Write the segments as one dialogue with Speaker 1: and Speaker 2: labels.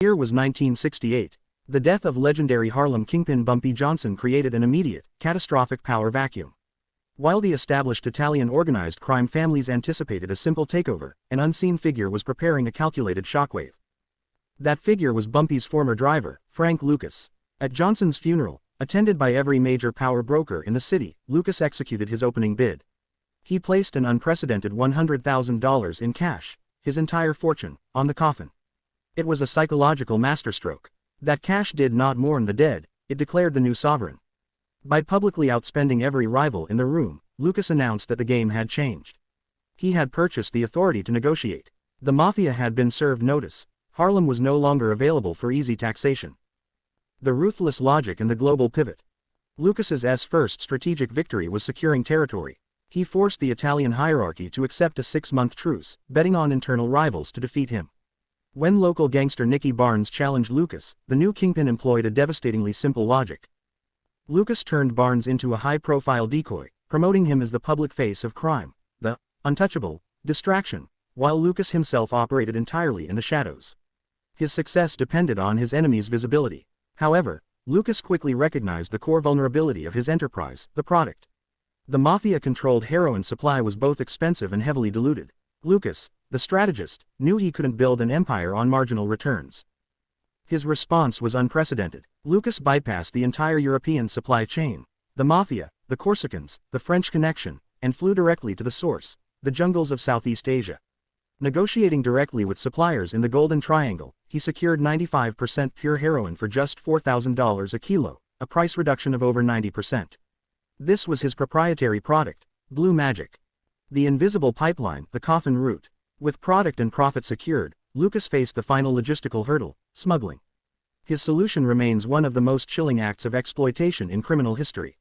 Speaker 1: Year was 1968. The death of legendary Harlem kingpin Bumpy Johnson created an immediate, catastrophic power vacuum. While the established Italian organized crime families anticipated a simple takeover, an unseen figure was preparing a calculated shockwave. That figure was Bumpy's former driver, Frank Lucas. At Johnson's funeral, attended by every major power broker in the city, Lucas executed his opening bid. He placed an unprecedented $100,000 in cash, his entire fortune, on the coffin. It was a psychological masterstroke. That cash did not mourn the dead, it declared the new sovereign. By publicly outspending every rival in the room, Lucas announced that the game had changed. He had purchased the authority to negotiate. The Mafia had been served notice. Harlem was no longer available for easy taxation. The ruthless logic and the global pivot. Lucas's first strategic victory was securing territory. He forced the Italian hierarchy to accept a 6-month truce, betting on internal rivals to defeat him. When local gangster Nicky Barnes challenged Lucas, the new kingpin employed a devastatingly simple logic. Lucas turned Barnes into a high-profile decoy, promoting him as the public face of crime, the untouchable distraction, while Lucas himself operated entirely in the shadows. His success depended on his enemy's visibility. However, Lucas quickly recognized the core vulnerability of his enterprise, the product. The Mafia-controlled heroin supply was both expensive and heavily diluted. Lucas, the strategist, knew he couldn't build an empire on marginal returns. His response was unprecedented. Lucas bypassed the entire European supply chain, the Mafia, the Corsicans, the French connection, and flew directly to the source, the jungles of Southeast Asia. Negotiating directly with suppliers in the Golden Triangle, he secured 95% pure heroin for just $4,000 a kilo, a price reduction of over 90%. This was his proprietary product, Blue Magic. The invisible pipeline, the coffin route. With product and profit secured, Lucas faced the final logistical hurdle, smuggling. His solution remains one of the most chilling acts of exploitation in criminal history.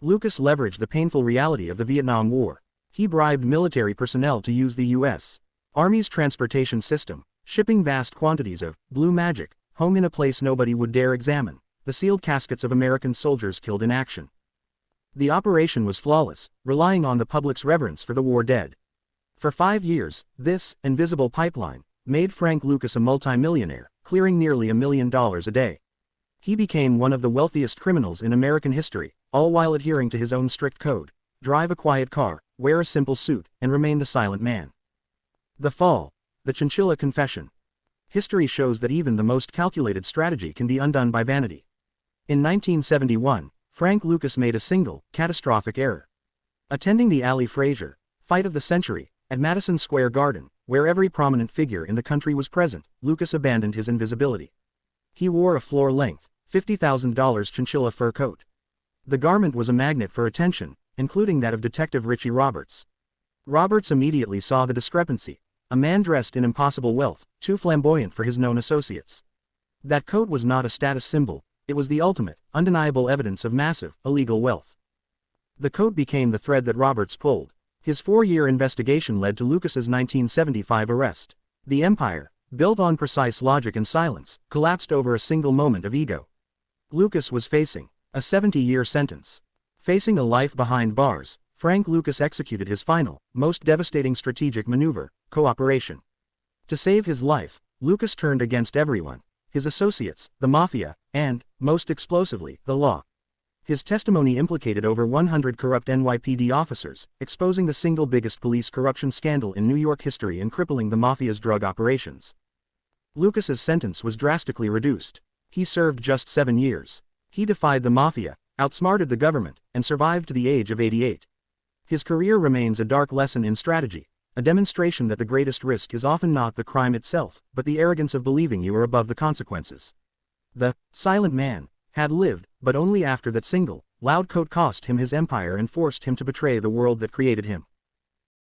Speaker 1: Lucas leveraged the painful reality of the Vietnam War. He bribed military personnel to use the U.S. Army's transportation system, shipping vast quantities of Blue Magic, home in a place nobody would dare examine, the sealed caskets of American soldiers killed in action. The operation was flawless, relying on the public's reverence for the war dead. For 5 years, this invisible pipeline made Frank Lucas a multimillionaire, clearing nearly $1 million a day. He became one of the wealthiest criminals in American history, all while adhering to his own strict code: drive a quiet car, wear a simple suit, and remain the silent man. The fall. The Chinchilla Confession. History shows that even the most calculated strategy can be undone by vanity. In 1971, Frank Lucas made a single, catastrophic error. Attending the Ali Frazier fight of the century, at Madison Square Garden, where every prominent figure in the country was present, Lucas abandoned his invisibility. He wore a floor-length, $50,000 chinchilla fur coat. The garment was a magnet for attention, including that of Detective Richie Roberts. Roberts immediately saw the discrepancy. A man dressed in impossible wealth, too flamboyant for his known associates. That coat was not a status symbol, it was the ultimate, undeniable evidence of massive, illegal wealth. The coat became the thread that Roberts pulled. His 4-year investigation led to Lucas's 1975 arrest. The empire, built on precise logic and silence, collapsed over a single moment of ego. Lucas was facing a 70-year sentence. Facing a life behind bars, Frank Lucas executed his final, most devastating strategic maneuver: cooperation. To save his life, Lucas turned against everyone: his associates, the Mafia, and, most explosively, the law. His testimony implicated over 100 corrupt NYPD officers, exposing the single biggest police corruption scandal in New York history and crippling the Mafia's drug operations. Lucas's sentence was drastically reduced. He served just 7 years. He defied the Mafia, outsmarted the government, and survived to the age of 88. His career remains a dark lesson in strategy, a demonstration that the greatest risk is often not the crime itself, but the arrogance of believing you are above the consequences. The silent man had lived, but only after that single, loud coat cost him his empire and forced him to betray the world that created him.